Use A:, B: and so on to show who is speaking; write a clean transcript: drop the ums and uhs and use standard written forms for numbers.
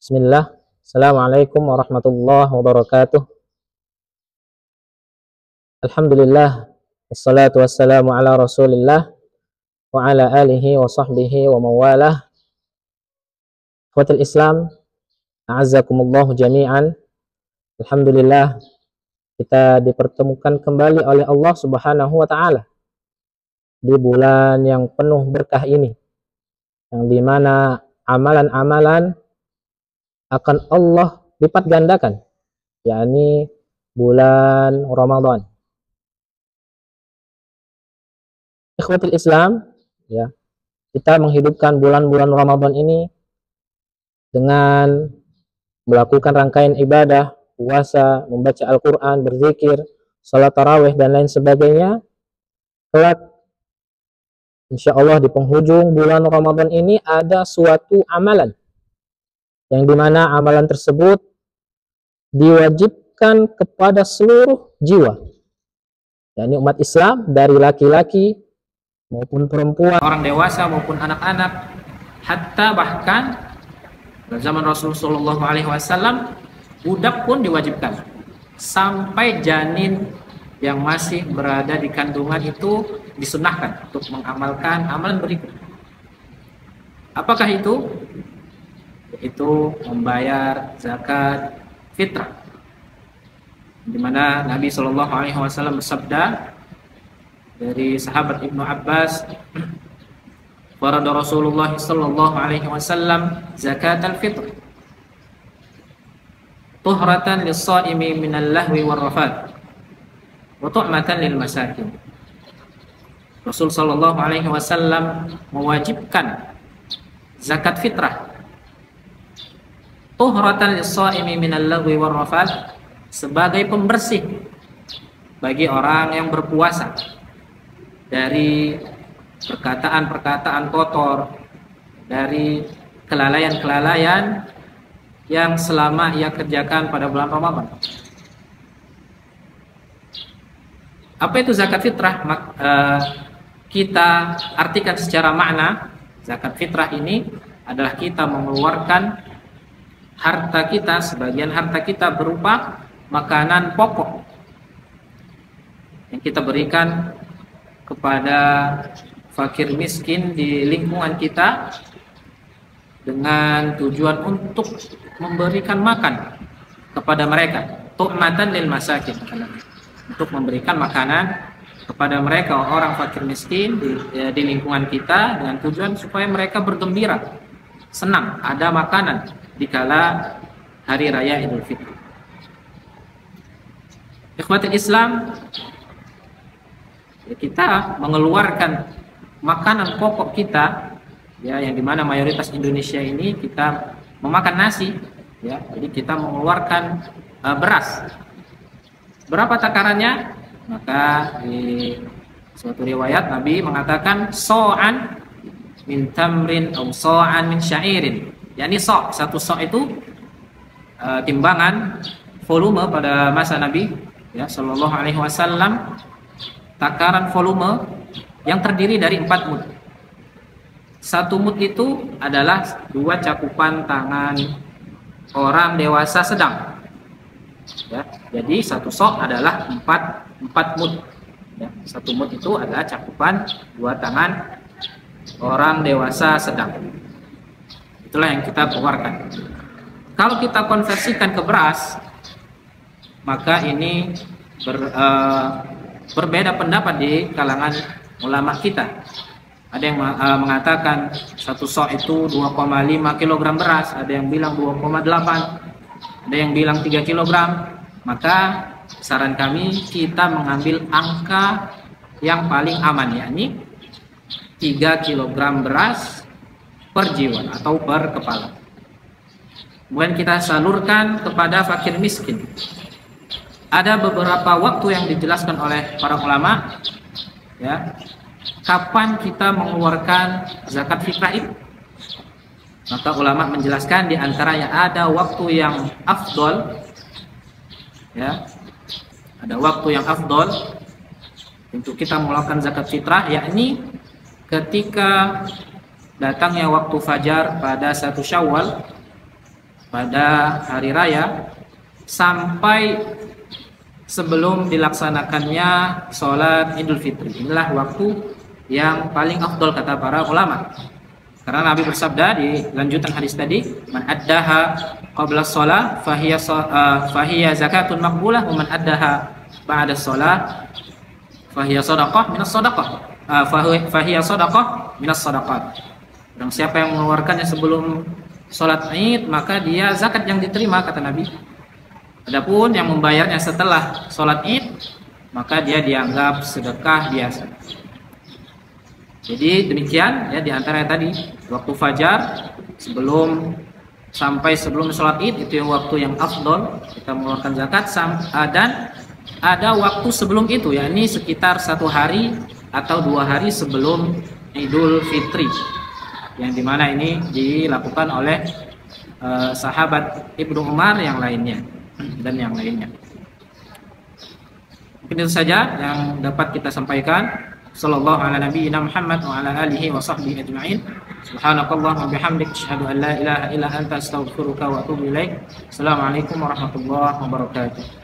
A: Bismillah. Assalamualaikum warahmatullahi wabarakatuh. Alhamdulillah. Wassalatu wassalamu ala rasulillah wa ala alihi wa sahbihi wa mawalah. Ikhwatul Islam, a'azzakumullahu jami'an. Alhamdulillah, kita dipertemukan kembali oleh Allah Subhanahu wa taala di bulan yang penuh berkah ini, yang dimana amalan-amalan akan Allah lipat gandakan, yakni bulan Ramadan. Ikhwatul Islam, ya, kita menghidupkan bulan-bulan Ramadan ini dengan melakukan rangkaian ibadah, puasa, membaca Al-Quran, berzikir, salat tarawih, dan lain sebagainya. Kelak, insya Allah di penghujung bulan Ramadan ini ada suatu amalan, yang dimana amalan tersebut diwajibkan kepada seluruh jiwa, yakni umat Islam, dari laki-laki maupun perempuan, orang dewasa maupun anak-anak, hatta bahkan zaman Rasulullah SAW, budak pun diwajibkan, sampai janin yang masih berada di kandungan itu disunahkan untuk mengamalkan amalan berikut. Apakah itu? Yaitu membayar zakat fitrah, di mana Nabi SAW bersabda dari sahabat Ibnu Abbas, farada Rasulullah SAW zakat al-fitr tuhratan lis-shaimi minal lahwi war rafat wa tu'matan lil masakin. Rasul SAW mewajibkan zakat fitrah tuhratan lis-shaimi minal lahwi war rafat, sebagai pembersih bagi orang yang berpuasa dari perkataan-perkataan kotor, dari kelalaian-kelalaian yang selama ia kerjakan pada bulan Ramadan. Apa itu zakat fitrah? Kita artikan secara makna, zakat fitrah ini adalah kita mengeluarkan harta kita, sebagian harta kita berupa makanan pokok yang kita berikan kepada fakir miskin di lingkungan kita, dengan tujuan untuk memberikan makan kepada mereka, tu'matan lil masakin, untuk memberikan makanan kepada mereka, orang fakir miskin di lingkungan kita, dengan tujuan supaya mereka bergembira, senang, ada makanan dikala hari raya Idul Fitri. Ikhwatul Islam, kita mengeluarkan makanan pokok kita, ya, yang dimana mayoritas Indonesia ini kita memakan nasi, ya, jadi kita mengeluarkan beras. Berapa takarannya? Maka di suatu riwayat Nabi mengatakan so'an min tamrin atau so'an min syairin, yakni satu itu timbangan volume pada masa Nabi, ya, Shallallahu Alaihi Wasallam, takaran volume yang terdiri dari 4 mud. 1 mud itu adalah 2 cakupan tangan orang dewasa sedang, ya, jadi 1 sok adalah 4 mud, ya. 1 mud itu adalah cakupan 2 tangan orang dewasa sedang. Itulah yang kita keluarkan. Kalau kita konversikan ke beras, maka ini berbeda pendapat di kalangan ulama kita. Ada yang mengatakan 1 sok itu 2,5 kg beras, ada yang bilang 2,8, ada yang bilang 3 kg. Maka saran kami, kita mengambil angka yang paling aman, yakni 3 kg beras per jiwa atau per kepala. Kemudian kita salurkan kepada fakir miskin. Ada beberapa waktu yang dijelaskan oleh para ulama, ya, kapan kita mengeluarkan zakat fitrah itu. Maka ulama menjelaskan di antaranya ada waktu yang afdol, ya, ada waktu yang afdol untuk kita mengeluarkan zakat fitrah, yakni ketika datangnya waktu fajar pada 1 Syawal, pada hari raya sampai sebelum dilaksanakannya sholat Idul Fitri. Inilah waktu yang paling afdol kata para ulama. Karena Nabi bersabda di lanjutan hadis tadi, "Man addaha qabla shalah fahiya zakatun maqbulah, wa man addaha ba'da shalah fahiya shadaqah minas shadaqah." Fahiya shadaqah minas shadaqat. Dan siapa yang mengeluarkannya sebelum sholat Id, maka dia zakat yang diterima kata Nabi. Adapun yang membayarnya setelah sholat Id, maka dia dianggap sedekah biasa. Jadi demikian ya, di antara tadi waktu fajar sampai sebelum sholat Id itu yang waktu yang afdol kita mengeluarkan zakat, dan ada waktu sebelum itu, yakni sekitar 1 hari atau 2 hari sebelum Idul Fitri, yang dimana ini dilakukan oleh sahabat Ibnu Umar yang lainnya dan yang lainnya. Mungkin itu saja yang dapat kita sampaikan. Sallallahu ala nabiyyina Muhammad wa ala alihi wa sahbihi ajma'in. Subhanakallahumma bihamdik asyhadu an la ilaha illa anta astaghfiruka wa atubu ilaik. Assalamualaikum warahmatullahi wabarakatuh.